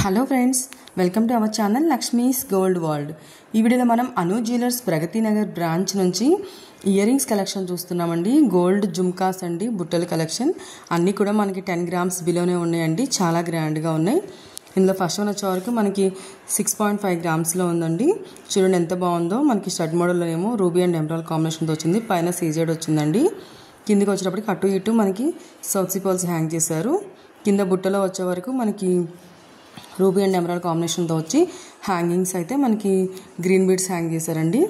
Hello friends, welcome to our channel Lakshmi's gold world. ఈ వీడియోలో మనం అను జ్యువెలర్స్ ప్రగతి నగర్ బ్రాంచ్ నుంచి ఇయర్ రింగ్స్ కలెక్షన్ చూస్తున్నామండి. గోల్డ్ జుమ్కాస్ అండి, బుట్టల కలెక్షన్ అన్నీ కూడా మనకి 10 గ్రామ్స్ బిలోనే ఉన్నాయండి. చాలా గ్రాండ్గా ఉన్నాయి. ఇందులో ఫస్ట్ వన్ వచ్చే వరకు మనకి 6.5 గ్రామ్స్లో ఉందండి. చూడండి ఎంత బాగుందో. మనకి స్టడ్ మోడల్లో ఏమో రూబీ అండ్ ఎమరాల్డ్ కాంబినేషన్తో వచ్చింది. పైన సీజెడ్ వచ్చిందండి. కిందికి వచ్చేటప్పటికి అటు ఇటు మనకి సౌత్ సీ పర్ల్స్ హ్యాంగ్ చేశారు. కింద బుట్టలో వచ్చే వరకు మనకి రూబీ అండ్ ఎమరాల్డ్ కాంబినేషన్తో వచ్చి హ్యాంగింగ్స్ అయితే మనకి గ్రీన్ బీడ్స్ హ్యాంగ్ చేశారండి.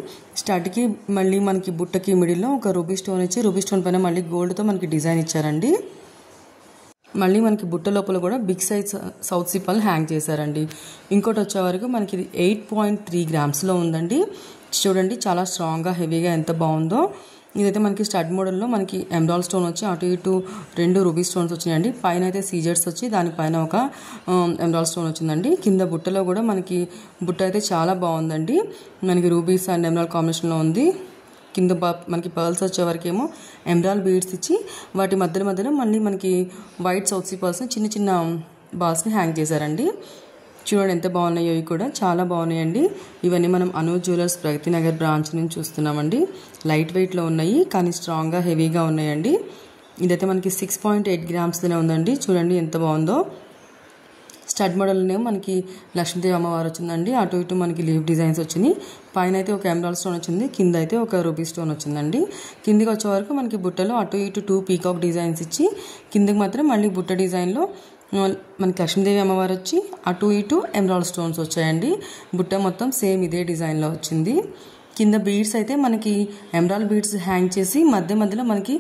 స్టార్ట్కి మళ్ళీ మనకి బుట్టకి మిడిల్లో ఒక రూబీ స్టోన్ ఇచ్చి రూబీ స్టోన్ పైన మళ్ళీ గోల్డ్తో మనకి డిజైన్ ఇచ్చారండి. మళ్ళీ మనకి బుట్ట లోపల కూడా big size south sea pearl hang చేశారండి. ఇంకోటి వచ్చే వరకు మనకి 8.3 గ్రామ్స్లో ఉందండి. చూడండి చాలా స్ట్రాంగ్గా హెవీగా ఎంత బాగుందో. ఇదైతే మనకి స్టడ్ మోడల్లో మనకి ఎమరాల్డ్ స్టోన్ వచ్చి అటు ఇటు 2 రూబీ స్టోన్స్ వచ్చినాయండి. పైన అయితే సీజర్స్ వచ్చి దానిపైన ఒక ఎమరాల్డ్ స్టోన్ వచ్చిందండి. కింద బుట్టలో కూడా మనకి బుట్ట అయితే చాలా బాగుందండి. మనకి రూబీస్ అండ్ ఎమరాల్డ్ కాంబినేషన్లో ఉంది. కింద మనకి పర్ల్స్ వచ్చే వరకేమో ఎమరాల్డ్ బీడ్స్ ఇచ్చి వాటి మధ్యలో మళ్ళీ మనకి వైట్ సౌత్ సీ పర్ల్స్ని చిన్న చిన్న బాల్స్ని హ్యాంగ్ చేశారండి. చూడండి ఎంత బాగున్నాయో. ఇవి కూడా చాలా బాగున్నాయండి. ఇవన్నీ మనం అను జ్యువెలర్స్ ప్రగతి నగర్ బ్రాంచ్ నుంచి చూస్తున్నామండి. లైట్ వెయిట్లో ఉన్నాయి కానీ స్ట్రాంగ్గా హెవీగా ఉన్నాయండి. ఇదైతే మనకి 6.8 గ్రామ్స్లోనే ఉందండి. చూడండి ఎంత బాగుందో. స్టడ్ మోడల్లోనే మనకి లక్ష్మీదేవి అమ్మవారు వచ్చిందండి. అటు ఇటు మనకి లీవ్ డిజైన్స్ వచ్చినాయి. పైన అయితే ఒక ఎమరాల్డ్ స్టోన్ వచ్చింది. కింద అయితే ఒక రూబీ స్టోన్ వచ్చిందండి. కిందికి వచ్చే వరకు మనకి బుట్టలో అటు ఇటు 2 పీకాక్ డిజైన్స్ ఇచ్చి కిందకి మాత్రం మళ్ళీ బుట్ట డిజైన్లో మనకి లక్ష్మీదేవి అమ్మవారు వచ్చి అటు ఇటు ఎమరాల్డ్ స్టోన్స్ వచ్చాయండి. బుట్ట మొత్తం సేమ్ ఇదే డిజైన్లో వచ్చింది. కింద బీడ్స్ అయితే మనకి ఎమరాల్డ్ బీడ్స్ హ్యాంగ్ చేసి మధ్యలో మనకి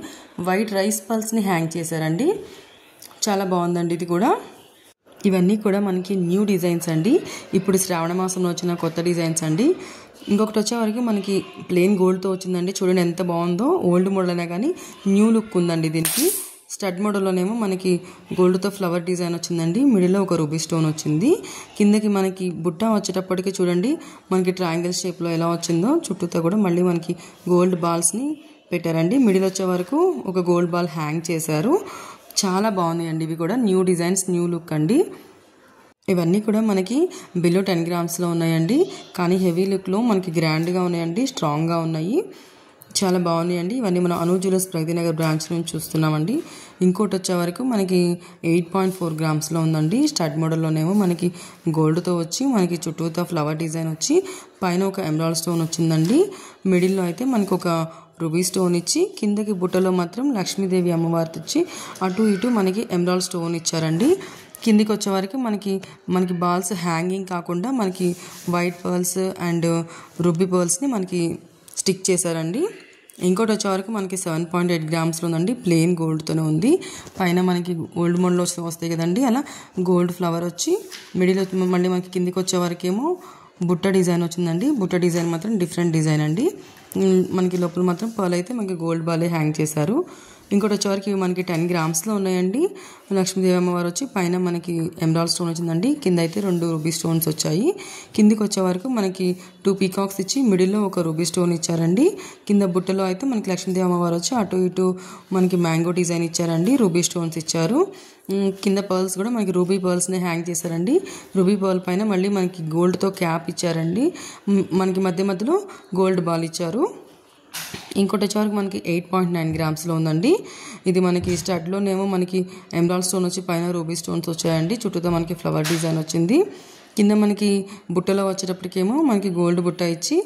వైట్ రైస్ పల్స్ని హ్యాంగ్ చేశారండి. చాలా బాగుందండి ఇది కూడా. ఇవన్నీ కూడా మనకి న్యూ డిజైన్స్ అండి. ఇప్పుడు శ్రావణ మాసంలో వచ్చిన కొత్త డిజైన్స్ అండి. ఇంకొకటి వచ్చేవరకు మనకి ప్లెయిన్ గోల్డ్తో వచ్చిందండి. చూడండి ఎంత బాగుందో. ఓల్డ్ మోడల్ అయినా కానీ న్యూ లుక్ ఉందండి దీనికి. స్టడ్ మోడల్లోనేమో మనకి గోల్డ్తో ఫ్లవర్ డిజైన్ వచ్చిందండి. మిడిల్లో ఒక రూబీ స్టోన్ వచ్చింది. కిందకి మనకి బుట్ట వచ్చేటప్పటికి చూడండి మనకి ట్రయాంగిల్ షేప్లో ఎలా వచ్చిందో. చుట్టూతో కూడా మళ్ళీ మనకి గోల్డ్ బాల్స్ని పెట్టారండి. మిడిల్ వచ్చే వరకు ఒక గోల్డ్ బాల్ హ్యాంగ్ చేశారు. చాలా బాగున్నాయండి. ఇవి కూడా న్యూ డిజైన్స్, న్యూ లుక్ అండి. ఇవన్నీ కూడా మనకి బిలో 10 గ్రామ్స్లో ఉన్నాయండి. కానీ హెవీ లుక్లో మనకి గ్రాండ్గా ఉన్నాయండి. స్ట్రాంగ్గా ఉన్నాయి. చాలా బాగున్నాయండి. ఇవన్నీ మనం అను జ్యువెలర్స్ ప్రగతి నగర్ బ్రాంచ్ నుంచి చూస్తున్నామండి. ఇంకోటి వచ్చే వరకు మనకి 8.4 గ్రామ్స్లో ఉందండి. స్టడ్ మోడల్లోనేమో మనకి గోల్డ్తో వచ్చి మనకి చుట్టూతో ఫ్లవర్ డిజైన్ వచ్చి పైన ఒక ఎమరాల్డ్ స్టోన్ వచ్చిందండి. మిడిల్లో అయితే మనకి ఒక రూబీ స్టోన్ ఇచ్చి కిందకి బుట్టలో మాత్రం లక్ష్మీదేవి అమ్మవారితో వచ్చి అటు ఇటు మనకి ఎమరాల్డ్ స్టోన్ ఇచ్చారండి. కిందికి వచ్చే వరకు మనకి బాల్స్ హ్యాంగింగ్ కాకుండా మనకి వైట్ పర్ల్స్ అండ్ రూబీ పర్ల్స్ని మనకి స్టిక్ చేశారండి. ఇంకోటి వచ్చే వరకు మనకి 7.8 గ్రామ్స్లో ఉందండి. ప్లెయిన్ గోల్డ్తోనే ఉంది. పైన మనకి గోల్డ్ మోడల్లో వస్తాయి కదండి, అలా గోల్డ్ ఫ్లవర్ వచ్చి మిడిల్ మళ్ళీ మనకి కిందికి వచ్చే వరకేమో బుట్ట డిజైన్ వచ్చిందండి. బుట్ట డిజైన్ మాత్రం డిఫరెంట్ డిజైన్ అండి. మనకి లోపల మాత్రం పర్ల్ అయితే మనకి గోల్డ్ బాలే హ్యాంగ్ చేశారు. ఇంకోటి వచ్చేవరకు ఇవి మనకి 10 గ్రామ్స్లో ఉన్నాయండి. లక్ష్మీదేవి అమ్మవారు వచ్చి పైన మనకి ఎమరాల్డ్ స్టోన్ వచ్చిందండి. కింద అయితే 2 రూబీ స్టోన్స్ వచ్చాయి. కిందికి వచ్చే వరకు మనకి 2 పీకాక్స్ ఇచ్చి మిడిల్లో ఒక రూబీ స్టోన్ ఇచ్చారండి. కింద బుట్టలో అయితే మనకి లక్ష్మీదేవి అమ్మవారు వచ్చి అటు ఇటు మనకి మ్యాంగో డిజైన్ ఇచ్చారండి. రూబీ స్టోన్స్ ఇచ్చారు. కింద పర్ల్స్ కూడా మనకి రూబీ పర్ల్స్ని హ్యాంగ్ చేశారండి. రూబీ పర్ల్ పైన మళ్ళీ మనకి గోల్డ్తో క్యాప్ ఇచ్చారండి. మనకి మధ్యలో గోల్డ్ బాల్ ఇచ్చారు. ఇంకోటి వచ్చేవరకు మనకి 8.9 గ్రామ్స్లో ఉందండి. ఇది మనకి స్టడ్లోనేమో మనకి ఎమరాల్డ్ స్టోన్ వచ్చి పైన రూబీ స్టోన్స్ వచ్చాయండి. చుట్టూతో మనకి ఫ్లవర్ డిజైన్ వచ్చింది. కింద మనకి బుట్టలో వచ్చేటప్పటికేమో మనకి గోల్డ్ బుట్ట ఇచ్చి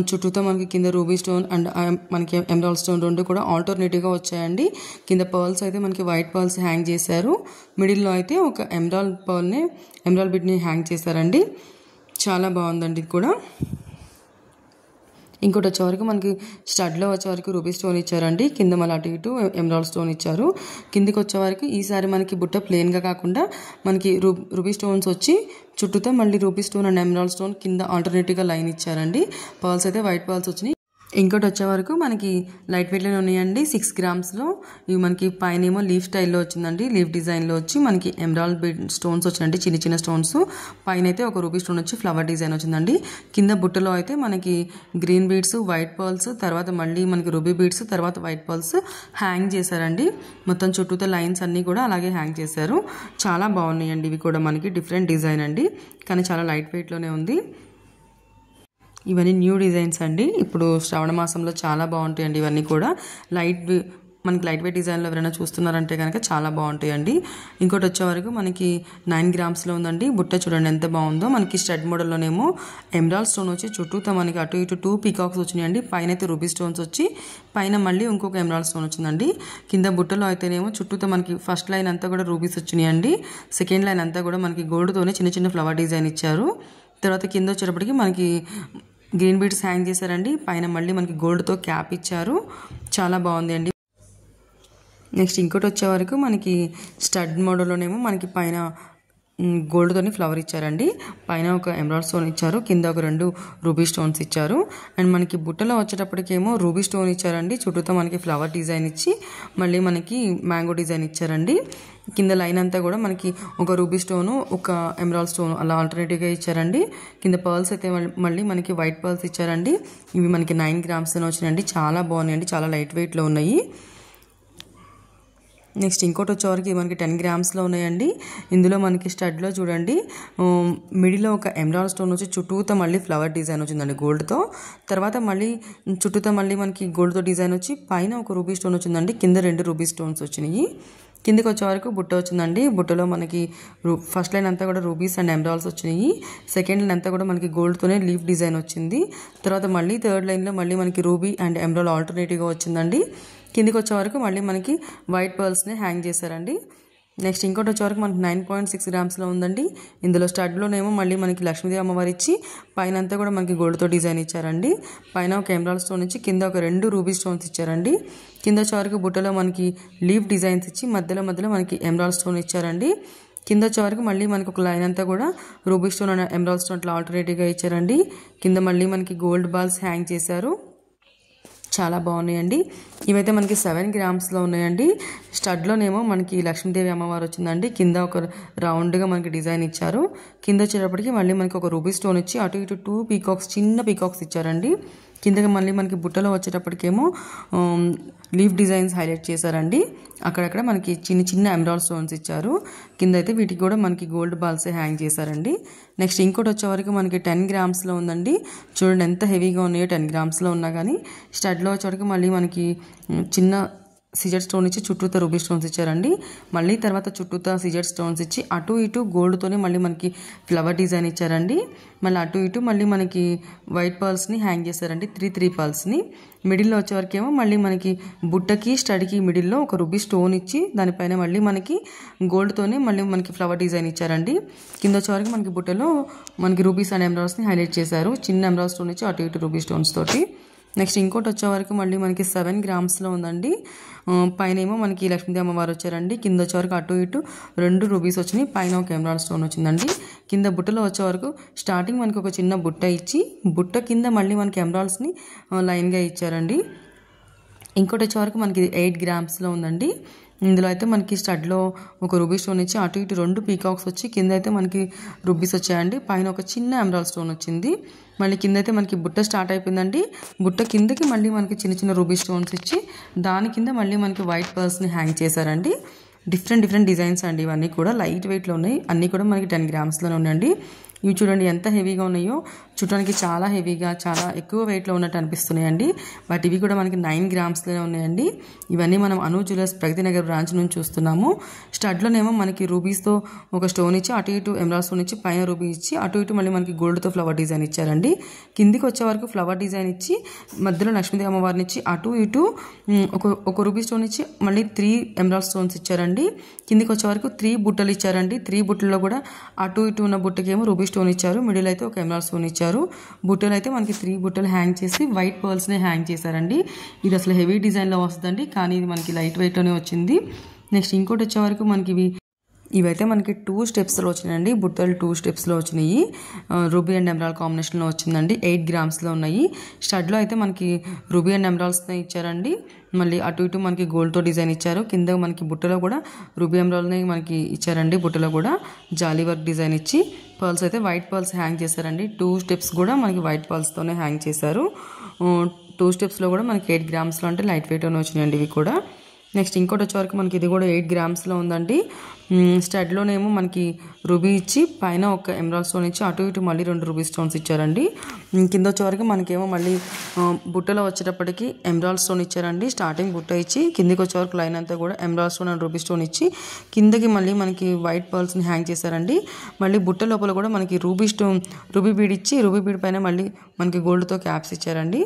చుట్టూతో మనకి కింద రూబీ స్టోన్ అండ్ మనకి ఎమరాల్డ్ స్టోన్ 2 కూడా ఆల్టర్నేటివ్గా వచ్చాయండి. కింద పర్ల్స్ అయితే మనకి వైట్ పర్ల్స్ హ్యాంగ్ చేశారు. మిడిల్లో అయితే ఒక ఎమరాల్డ్ బిడ్ని హ్యాంగ్ చేశారండి. చాలా బాగుందండి ఇది కూడా. ఇంకోటి వచ్చేవరకు మనకి స్టడ్లో వచ్చేవరకు రూబీ స్టోన్ ఇచ్చారండి. కింద మళ్ళీ అటు ఇటు ఎమరాల్డ్ స్టోన్ ఇచ్చారు. కిందికి వచ్చేవరకు ఈసారి మనకి బుట్ట ప్లెయిన్గా కాకుండా మనకి రూబీ స్టోన్స్ వచ్చి చుట్టూతో మళ్ళీ ruby stone and emerald stone కింద ఆల్టర్నేటివ్గా లైన్ ఇచ్చారండి. పర్ల్స్ అయితే వైట్ పర్ల్స్ వచ్చినాయి. ఇంకోటి వచ్చే వరకు మనకి లైట్ వెయిట్లోనే ఉన్నాయండి. 6 గ్రామ్స్లో ఇవి మనకి పైన ఏమో లీఫ్ స్టైల్లో వచ్చిందండి. లీఫ్ డిజైన్లో వచ్చి మనకి ఎమరాల్డ్ బీడ్ స్టోన్స్ వచ్చిందండి, చిన్న చిన్న స్టోన్స్. పైన అయితే ఒక రూబీ స్టోన్ వచ్చి ఫ్లవర్ డిజైన్ వచ్చిందండి. కింద బుట్టలో అయితే మనకి గ్రీన్ బీడ్స్, వైట్ పర్ల్స్, తర్వాత మళ్ళీ మనకి రూబీ బీడ్స్, తర్వాత వైట్ పర్ల్స్ హ్యాంగ్ చేశారండి. మొత్తం చుట్టూతో లైన్స్ అన్నీ కూడా అలాగే హ్యాంగ్ చేశారు. చాలా బాగున్నాయండి ఇవి కూడా మనకి డిఫరెంట్ డిజైన్ అండి, కానీ చాలా లైట్ వెయిట్లోనే ఉంది. ఇవన్నీ న్యూ డిజైన్స్ అండి. ఇప్పుడు శ్రావణ మాసంలో చాలా బాగుంటాయండి ఇవన్నీ కూడా. మనకి లైట్ వెయిట్ డిజైన్లో ఎవరైనా చూస్తున్నారంటే కనుక చాలా బాగుంటాయండి. ఇంకోటి వచ్చే వరకు మనకి 9 గ్రామ్స్లో ఉందండి. బుట్ట చూడండి ఎంత బాగుందో. మనకి స్టడ్ మోడల్లోనేమో ఎమరాల్డ్ స్టోన్ వచ్చి చుట్టూతో మనకి అటు ఇటు 2 పీకాక్స్ వచ్చినాయండి. పైన అయితే రూబీ స్టోన్స్ వచ్చి పైన మళ్ళీ ఇంకొక ఎమరాల్డ్ స్టోన్ వచ్చిందండి. కింద బుట్టలో అయితేనేమో చుట్టూతో మనకి ఫస్ట్ లైన్ అంతా కూడా రూబీస్ వచ్చినాయండి. సెకండ్ లైన్ అంతా కూడా మనకి గోల్డ్తోనే చిన్న చిన్న ఫ్లవర్ డిజైన్ ఇచ్చారు. తర్వాత కింద వచ్చేటప్పటికి మనకి గ్రీన్ బీడ్స్ హ్యాంగ్ చేశారండి. పైన మళ్ళీ మనకి గోల్డ్తో క్యాప్ ఇచ్చారు. చాలా బాగుంది అండి. నెక్స్ట్ ఇంకోటి వచ్చే వరకు మనకి స్టడ్ మోడల్లోనేమో మనకి పైన గోల్డ్తోని ఫ్లవర్ ఇచ్చారండి. పైన ఒక ఎమరాల్డ్ స్టోన్ ఇచ్చారు, కింద ఒక 2 రూబీ స్టోన్స్ ఇచ్చారు. అండ్ మనకి బుట్టలో వచ్చేటప్పటికేమో రూబీ స్టోన్ ఇచ్చారండి. చుట్టూతో మనకి ఫ్లవర్ డిజైన్ ఇచ్చి మళ్ళీ మనకి మ్యాంగో డిజైన్ ఇచ్చారండి. కింద లైన్ అంతా కూడా మనకి ఒక రూబీ స్టోను, ఒక ఎమరాల్డ్ స్టోన్ అలా ఆల్టర్నేటివ్గా ఇచ్చారండి. కింద పర్ల్స్ అయితే మళ్ళీ మనకి వైట్ పర్ల్స్ ఇచ్చారండి. ఇవి మనకి 9 గ్రామ్స్లో వచ్చినాయండి. చాలా బాగున్నాయండి, చాలా లైట్ వెయిట్లో ఉన్నాయి. నెక్స్ట్ ఇంకోటి వచ్చేవరకు మనకి 10 గ్రామ్స్లో ఉన్నాయండి. ఇందులో మనకి స్టడ్లో చూడండి మిడిల్లో ఒక ఎమరాల్డ్ స్టోన్ వచ్చి చుట్టూతో మళ్ళీ ఫ్లవర్ డిజైన్ వచ్చిందండి గోల్డ్తో. తర్వాత మళ్ళీ చుట్టూతో మళ్ళీ మనకి గోల్డ్తో డిజైన్ వచ్చి పైన ఒక రూబీ స్టోన్ వచ్చిందండి. కింద 2 రూబీ స్టోన్స్ వచ్చినాయి. కిందికి వచ్చే వరకు బుట్ట వచ్చిందండి. బుట్టలో మనకి ఫస్ట్ లైన్ అంతా కూడా రూబీస్ అండ్ ఎమరాల్డ్స్ వచ్చినాయి. సెకండ్ లైన్ అంతా కూడా మనకి గోల్డ్తోనే లీఫ్ డిజైన్ వచ్చింది. తర్వాత మళ్ళీ థర్డ్ లైన్లో మళ్ళీ మనకి రూబీ అండ్ ఎమరాల్డ్ ఆల్టర్నేటివ్గా వచ్చిందండి. కిందికి వచ్చే వరకు మళ్ళీ మనకి వైట్ పర్ల్స్ని హ్యాంగ్ చేశారండి. నెక్స్ట్ ఇంకోటి వచ్చే వరకు మనకి 9.6 గ్రామ్స్లో ఉందండి. ఇందులో స్టడ్లోనేమో మళ్ళీ మనకి లక్ష్మీదేవి అమ్మవారు ఇచ్చి పైన అంతా కూడా మనకి గోల్డ్తో డిజైన్ ఇచ్చారండి. పైన ఒక ఎమరాల్డ్ స్టోన్ ఇచ్చి కింద ఒక 2 రూబీ స్టోన్స్ ఇచ్చారండి. కింద వచ్చే వరకు బుట్టలో మనకి లీఫ్ డిజైన్స్ ఇచ్చి మధ్యలో మనకి ఎమరాల్డ్ స్టోన్ ఇచ్చారండి. కింద వచ్చే వరకు మళ్ళీ మనకి ఒక లైన్ అంతా కూడా ruby stone and emerald stone అట్లా ఆల్టర్నేటివ్గా ఇచ్చారండి. కింద మళ్ళీ మనకి గోల్డ్ బాల్స్ హ్యాంగ్ చేశారు. చాలా బాగున్నాయండి. ఇవైతే మనకి 7 గ్రామ్స్లో ఉన్నాయండి. స్టడ్లోనేమో మనకి లక్ష్మీదేవి అమ్మవారు వచ్చిందండి. కింద ఒక రౌండ్గా మనకి డిజైన్ ఇచ్చారు. కింద వచ్చేటప్పటికి మళ్ళీ మనకి ఒక రూబీ స్టోన్ ఇచ్చి అటు ఇటు 2 పీకాక్స్, చిన్న పీకాక్స్ ఇచ్చారండి. కిందకి మళ్ళీ మనకి బుట్టలో వచ్చేటప్పటికేమో లీఫ్ డిజైన్స్ హైలైట్ చేశారండి. అక్కడక్కడ మనకి చిన్న చిన్న ఎమరాల్డ్ స్టోన్స్ ఇచ్చారు. కింద అయితే వీటికి కూడా మనకి గోల్డ్ బాల్స్ హ్యాంగ్ చేశారండి. నెక్స్ట్ ఇంకోటి వచ్చే వరకు మనకి 10 గ్రామ్స్లో ఉందండి. చూడండి ఎంత హెవీగా ఉన్నాయో. 10 గ్రామ్స్లో ఉన్నా కానీ స్టడ్లో వచ్చేవరకు మళ్ళీ మనకి చిన్న సిజర్ స్టోన్ ఇచ్చి చుట్టూతో రూబీ స్టోన్స్ ఇచ్చారండి. మళ్ళీ తర్వాత చుట్టూతో సిజర్ స్టోన్స్ ఇచ్చి అటు ఇటు గోల్డ్తోనే మళ్ళీ మనకి ఫ్లవర్ డిజైన్ ఇచ్చారండి. మళ్ళీ అటు ఇటు మళ్ళీ మనకి వైట్ పర్ల్స్ని హ్యాంగ్ చేశారండి. 3 పర్ల్స్ని. మిడిల్లో వచ్చేవరకేమో మళ్ళీ మనకి బుట్టకి స్టడ్కి మిడిల్లో ఒక రూబీ స్టోన్ ఇచ్చి దానిపైన మళ్ళీ మనకి గోల్డ్తోనే మళ్ళీ మనకి ఫ్లవర్ డిజైన్ ఇచ్చారండి. కింద వచ్చేవరకు మనకి బుట్టలో మనకి రూబీస్ అండ్ ఎమరాల్డ్స్ని హైలైట్ చేశారు. చిన్న ఎమరాల్డ్ స్టోన్ ఇచ్చి అటు ఇటు రూబీ స్టోన్స్ తోటి. నెక్స్ట్ ఇంకోటి వచ్చే వరకు మళ్ళీ మనకి 7 గ్రామ్స్లో ఉందండి. పైన ఏమో మనకి లక్ష్మీదేవి అమ్మవారు వచ్చారండి. కింద వచ్చే వరకు అటు ఇటు 2 రూబీస్ వచ్చినాయి. పైన ఒక ఎమరాల్డ్ స్టోన్ వచ్చిందండి. కింద బుట్టలో వచ్చే వరకు స్టార్టింగ్ మనకి ఒక చిన్న బుట్ట ఇచ్చి బుట్ట కింద మళ్ళీ మనకి ఎమరాల్డ్స్ని లైన్గా ఇచ్చారండి. ఇంకోటి వచ్చే వరకు మనకి 8 గ్రామ్స్లో ఉందండి. ఇందులో అయితే మనకి స్టడ్లో ఒక రూబీ స్టోన్ ఇచ్చి అటు ఇటు 2 పీకాక్స్ వచ్చి కింద అయితే మనకి రూబీస్ వచ్చాయండి. పైన ఒక చిన్న ఎమరాల్డ్ స్టోన్ వచ్చింది. మళ్ళీ కింద అయితే మనకి బుట్ట స్టార్ట్ అయిపోయిందండి. బుట్ట కిందకి మళ్ళీ మనకి చిన్న చిన్న రూబీ స్టోన్స్ ఇచ్చి దాని కింద మళ్ళీ మనకి వైట్ పర్ల్స్ని హ్యాంగ్ చేశారండి. డిఫరెంట్ డిజైన్స్ అండి. ఇవన్నీ కూడా లైట్ వెయిట్లో ఉన్నాయి. అన్నీ కూడా మనకి 10 గ్రామ్స్లోనే ఉన్నాయండి. ఇవి చూడండి ఎంత హెవీగా ఉన్నాయో. చూడడానికి చాలా హెవీగా, చాలా ఎక్కువ వెయిట్లో ఉన్నట్టు అనిపిస్తున్నాయండి. బట్ ఇవి కూడా మనకి 9 గ్రామ్స్లోనే ఉన్నాయండి. ఇవన్నీ మనం అను జ్యువెలర్స్ ప్రగతి నగర్ బ్రాంచ్ నుంచి చూస్తున్నాము. స్టడ్లోనేమో మనకి రూబీస్తో ఒక స్టోన్ ఇచ్చి అటు ఇటు ఎమరాల్డ్ స్టోన్ ఇచ్చి పైన రూబీ ఇచ్చి అటు ఇటు మళ్ళీ మనకి గోల్డ్తో ఫ్లవర్ డిజైన్ ఇచ్చారండి. కిందికి వచ్చే వరకు ఫ్లవర్ డిజైన్ ఇచ్చి మధ్యలో లక్ష్మీదేవి అమ్మవారిని ఇచ్చి అటు ఇటు ఒక రూబీ స్టోన్ ఇచ్చి మళ్ళీ 3 ఎమరాల్డ్ స్టోన్స్ ఇచ్చారండి. కిందికి వచ్చే వరకు 3 బుట్టలు ఇచ్చారండి. 3 బుట్టల్లో కూడా అటు ఇటు ఉన్న బుట్టకేమో రూబీ స్టోన్ ఇచ్చారు. మిడిల్ అయితే ఒక ఎమరాల్డ్ స్టోన్ ఇచ్చారు. బుట్టలు అయితే మనకి 3 బుట్టలు హ్యాంగ్ చేసి వైట్ పర్ల్స్ని హ్యాంగ్ చేశారండి. ఇది అసలు హెవీ డిజైన్లో వస్తుందండి, కానీ ఇది మనకి లైట్ వెయిట్లోనే వచ్చింది. నెక్స్ట్ ఇంకోటి వచ్చే వరకు మనకి ఇవి ఇవైతే మనకి 2 స్టెప్స్లో వచ్చినాయండి. బుట్టలు 2 స్టెప్స్లో వచ్చినాయి. రూబీ అండ్ ఎమరాల్డ్ కాంబినేషన్లో వచ్చిందండి. 8 గ్రామ్స్లో ఉన్నాయి. స్టడ్లో అయితే మనకి రూబీ అండ్ ఎమరాల్డ్స్తో ఇచ్చారండి. మళ్ళీ అటు ఇటు మనకి గోల్డ్తో డిజైన్ ఇచ్చారు. కింద మనకి బుట్టలో కూడా రూబీ ఎమరాల్డ్ని మనకి ఇచ్చారండి. బుట్టలో కూడా జాలీ వర్క్ డిజైన్ ఇచ్చి పర్ల్స్ అయితే వైట్ పర్ల్స్ హ్యాంగ్ చేశారండి. 2 స్టెప్స్ కూడా మనకి వైట్ పర్ల్స్తోనే హ్యాంగ్ చేశారు. 2 స్టెప్స్లో కూడా మనకి 8 గ్రామ్స్లో అంటే లైట్ వెయిట్ అని వచ్చినాయండి ఇవి కూడా. నెక్స్ట్ ఇంకోటి వచ్చేవరకు మనకి ఇది కూడా 8 గ్రామ్స్లో ఉందండి. స్టడ్లోనేమో మనకి రూబీ ఇచ్చి పైన ఒక ఎమరాల్డ్ స్టోన్ ఇచ్చి అటు ఇటు మళ్ళీ 2 రూబీ స్టోన్స్ ఇచ్చారండి. కింద వచ్చేవరకు మనకేమో మళ్ళీ బుట్టలో వచ్చేటప్పటికి ఎమరాల్డ్ స్టోన్ ఇచ్చారండి. స్టార్టింగ్ బుట్ట ఇచ్చి కిందికి వచ్చేవరకు లైన్ అంతా కూడా emerald stone and ruby stone ఇచ్చి కిందకి మళ్ళీ మనకి వైట్ పర్ల్స్ని హ్యాంగ్ చేశారండి. మళ్ళీ బుట్ట లోపల కూడా మనకి రూబీ బీడ్ ఇచ్చి రూబీ బీడ్ పైన మళ్ళీ మనకి గోల్డ్తో క్యాప్స్ ఇచ్చారండి.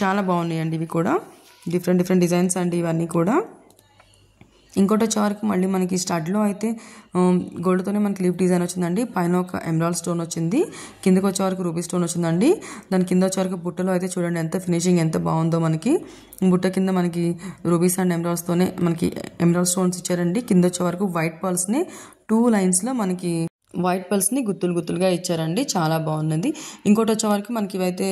చాలా బాగున్నాయండి ఇవి కూడా. డిఫరెంట్ డిజైన్స్ అండి ఇవన్నీ కూడా. ఇంకోటి వచ్చేవరకు మళ్ళీ మనకి స్టడ్లో అయితే గోల్డ్తోనే మనకి లీఫ్ డిజైన్ వచ్చిందండి. పైన ఒక ఎమరాల్డ్ స్టోన్ వచ్చింది. కిందకి వచ్చేవరకు రూబీ స్టోన్ వచ్చిందండి. దాని కింద వచ్చేవరకు బుట్టలో అయితే చూడండి ఎంత ఫినిషింగ్ ఎంత బాగుందో. మనకి బుట్ట కింద మనకి రూబీస్ అండ్ ఎమరాల్డ్స్తోనే మనకి ఎమరాల్డ్ స్టోన్స్ ఇచ్చారండి. కింద వచ్చేవరకు వైట్ పర్ల్స్ని 2 లైన్స్లో మనకి వైట్ పర్ల్స్ని గుత్తులుగా ఇచ్చారండి. చాలా బాగున్నది. ఇంకోటి వచ్చేవరకు మనకి ఇవైతే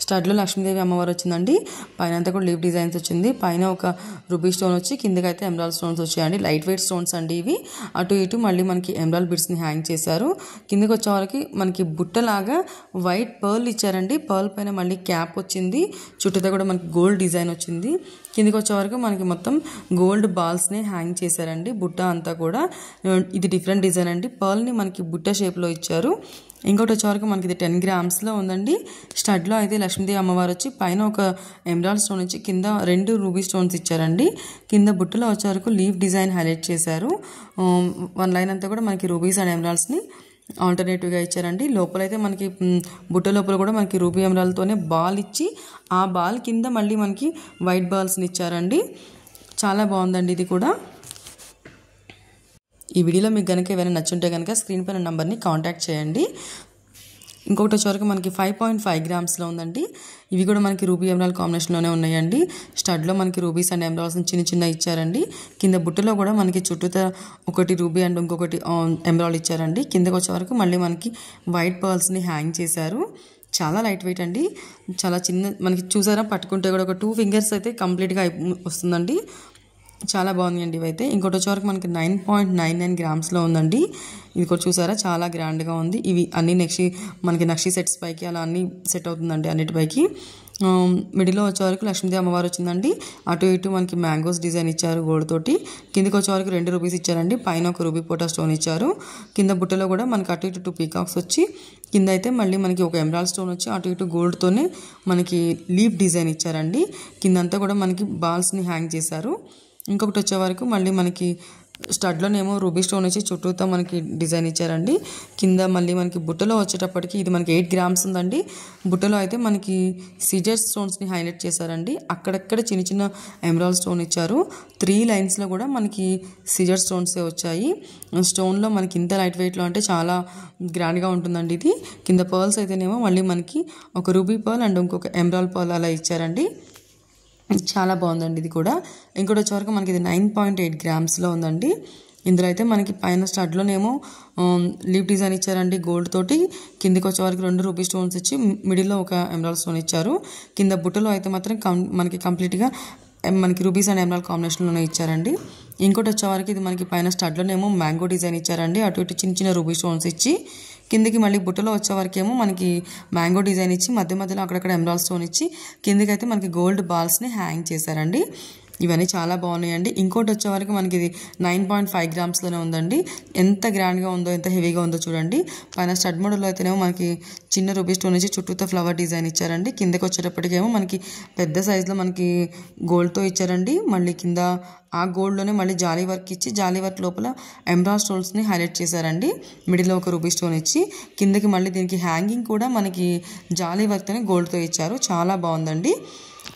స్టడ్లో లక్ష్మీదేవి అమ్మవారు వచ్చిందండి. పైన అంతా కూడా లీఫ్ డిజైన్స్ వచ్చింది. పైన ఒక రూబీ స్టోన్ వచ్చి కిందకి అయితే ఎమరాల్డ్ స్టోన్స్ వచ్చాయండి. లైట్ వెయిట్ స్టోన్స్ అండి ఇవి. అటు ఇటు మళ్ళీ మనకి ఎమరాల్డ్ బిడ్స్ని హ్యాంగ్ చేశారు. కిందకి వచ్చేవరకు మనకి బుట్టలాగా వైట్ పర్ల్ ఇచ్చారండి. పర్ల్ పైన మళ్ళీ క్యాప్ వచ్చింది. చుట్టూతో కూడా మనకి గోల్డ్ డిజైన్ వచ్చింది. కిందకి వచ్చేవరకు మనకి మొత్తం గోల్డ్ బాల్స్ని హ్యాంగ్ చేశారండి. బుట్ట అంతా కూడా ఇది డిఫరెంట్ డిజైన్ అండి. పర్ల్ని మనకి బుట్ట షేప్లో ఇచ్చారు. ఇంకోటి వచ్చేవరకు మనకి ఇది 10 గ్రామ్స్లో ఉందండి. స్టడ్లో అయితే లక్ష్మీదేవి అమ్మవారు వచ్చి పైన ఒక ఎమరాల్డ్ స్టోన్ ఇచ్చి కింద 2 రూబీ స్టోన్స్ ఇచ్చారండి. కింద బుట్టలో వచ్చేవరకు లీఫ్ డిజైన్ హైలైట్ చేశారు. 1 లైన్ అంతా కూడా మనకి రూబీస్ అండ్ ఎమరాల్డ్స్ని ఆల్టర్నేటివ్గా ఇచ్చారండి. లోపలైతే మనకి బుట్ట లోపల కూడా మనకి రూబీ ఎమరాల్డ్తోనే బాల్ ఇచ్చి ఆ బాల్ కింద మళ్ళీ మనకి వైట్ బాల్స్ని ఇచ్చారండి. చాలా బాగుందండి ఇది కూడా. ఈ వీడియోలో మీకు కనుక ఏమైనా నచ్చుంటే కనుక స్క్రీన్ పైన నెంబర్ని కాంటాక్ట్ చేయండి. ఇంకొకటి వచ్చేవరకు మనకి 5.5 గ్రామ్స్లో ఉందండి. ఇవి కూడా మనకి రూబీ ఎమరాల్డ్ కాంబినేషన్లోనే ఉన్నాయండి. స్టడ్లో మనకి రూబీస్ అండ్ ఎమరాల్డ్స్ని చిన్న ఇచ్చారండి. కింద బుట్టలో కూడా మనకి చుట్టూతో ఒకటి రూబీ అండ్ ఇంకొకటి ఎమరాల్డ్ ఇచ్చారండి. కిందకి వచ్చేవరకు మళ్ళీ మనకి వైట్ పర్ల్స్ని హ్యాంగ్ చేశారు. చాలా లైట్ వెయిట్ అండి. చాలా చిన్న మనకి చూసారా పట్టుకుంటే కూడా ఒక 2 ఫింగర్స్ అయితే కంప్లీట్గా వస్తుందండి. చాలా బాగుందండి ఇవైతే. ఇంకోటి వచ్చేవరకు మనకి 9.99 గ్రామ్స్లో ఉందండి. ఇది కూడా చూసారా చాలా గ్రాండ్గా ఉంది. ఇవి అన్ని మనకి నక్షి సెట్స్ పైకి అలా అన్ని సెట్ అవుతుందండి అన్నిటిపైకి. మిడిల్లో వచ్చేవరకు లక్ష్మీదేవి అమ్మవారు వచ్చిందండి. అటు ఇటు మనకి మ్యాంగోస్ డిజైన్ ఇచ్చారు గోల్డ్ తోటి. కిందకి వచ్చేవరకు 2 రూబీస్ ఇచ్చారండి. పైన ఒక రూబీ పోటా స్టోన్ ఇచ్చారు. కింద బుట్టలో కూడా మనకి అటు ఇటు 2 పీకాక్స్ వచ్చి కింద అయితే మళ్ళీ మనకి ఒక ఎమరాల్డ్ స్టోన్ వచ్చి అటు ఇటు గోల్డ్తోనే మనకి లీఫ్ డిజైన్ ఇచ్చారండి. కిందంతా కూడా మనకి బాల్స్ని హ్యాంగ్ చేశారు. ఇంకొకటి వచ్చేవరకు మళ్ళీ మనకి స్టడ్లోనేమో రూబీ స్టోన్ వచ్చి చుట్టూతో మనకి డిజైన్ ఇచ్చారండి. కింద మళ్ళీ మనకి బుట్టలో వచ్చేటప్పటికి ఇది మనకి 8 గ్రామ్స్ ఉందండి. బుట్టలో అయితే మనకి సిజర్ స్టోన్స్ని హైలైట్ చేశారండి. అక్కడక్కడ చిన్న ఎమరాల్డ్ స్టోన్ ఇచ్చారు. 3 లైన్స్లో కూడా మనకి సిజర్ స్టోన్సే వచ్చాయి. స్టోన్లో మనకి ఇంత లైట్ వెయిట్లో అంటే చాలా గ్రాండ్గా ఉంటుందండి ఇది. కింద పర్ల్స్ అయితేనేమో మళ్ళీ మనకి ఒక రూబీ పర్ల్ అండ్ ఇంకొక ఎమరాల్డ్ పర్ల్ అలా ఇచ్చారండి. చాలా బాగుందండి ఇది కూడా. ఇంకోటి వచ్చేవరకు మనకి ఇది 9.8 గ్రామ్స్లో ఉందండి. ఇందులో అయితే మనకి పైన స్టడ్లోనేమో లీఫ్ డిజైన్ ఇచ్చారండి గోల్డ్ తోటి. కిందికి వచ్చేవరకు 2 రూబీ స్టోన్స్ ఇచ్చి మిడిల్లో ఒక ఎమరాల్డ్ స్టోన్ ఇచ్చారు. కింద బుట్టలో అయితే మాత్రం మనకి కంప్లీట్గా మనకి రూబీస్ అండ్ ఎమరాల్డ్ కాంబినేషన్లోనే ఇచ్చారండి. ఇంకోటి వచ్చేవరకు ఇది మనకి పైన స్టడ్లోనేమో మ్యాంగో డిజైన్ ఇచ్చారండి. అటు ఇటు చిన్న రూబీ స్టోన్స్ ఇచ్చి కిందికి మళ్ళీ బుట్టలో వచ్చేవరకేమో మనకి మ్యాంగో డిజైన్ ఇచ్చి మధ్యలో అక్కడక్కడ ఎమరాల్డ్ స్టోన్ ఇచ్చి కిందికి అయితే మనకి గోల్డ్ బాల్స్ని హ్యాంగ్ చేశారండి. ఇవన్నీ చాలా బాగున్నాయండి. ఇంకోటి వచ్చేవరకు మనకి ఇది 9.5 గ్రామ్స్లోనే ఉందండి. ఎంత గ్రాండ్గా ఉందో ఎంత హెవీగా ఉందో చూడండి. పైన స్టడ్ మోడల్లో అయితేనేమో మనకి చిన్న రూబీ స్టోన్ నుంచి చుట్టూతో ఫ్లవర్ డిజైన్ ఇచ్చారండి. కిందకి వచ్చేటప్పటికేమో మనకి పెద్ద సైజులో మనకి గోల్డ్తో ఇచ్చారండి. మళ్ళీ కింద ఆ గోల్డ్లోనే మళ్ళీ జాలీ వర్క్ ఇచ్చి జాలీ వర్క్ లోపల ఎమరాల్డ్ స్టోన్స్ని హైలైట్ చేశారండి. మిడిల్లో ఒక రూబీ స్టోన్ ఇచ్చి కిందకి మళ్ళీ దీనికి హ్యాంగింగ్ కూడా మనకి జాలీ వర్క్తోనే గోల్డ్తో ఇచ్చారు. చాలా బాగుందండి.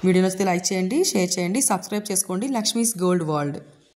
వీడియో నచ్చితే లైక్ చేయండి, షేర్ చేయండి, సబ్స్క్రైబ్ చేసుకోండి. Lakshmi's gold world.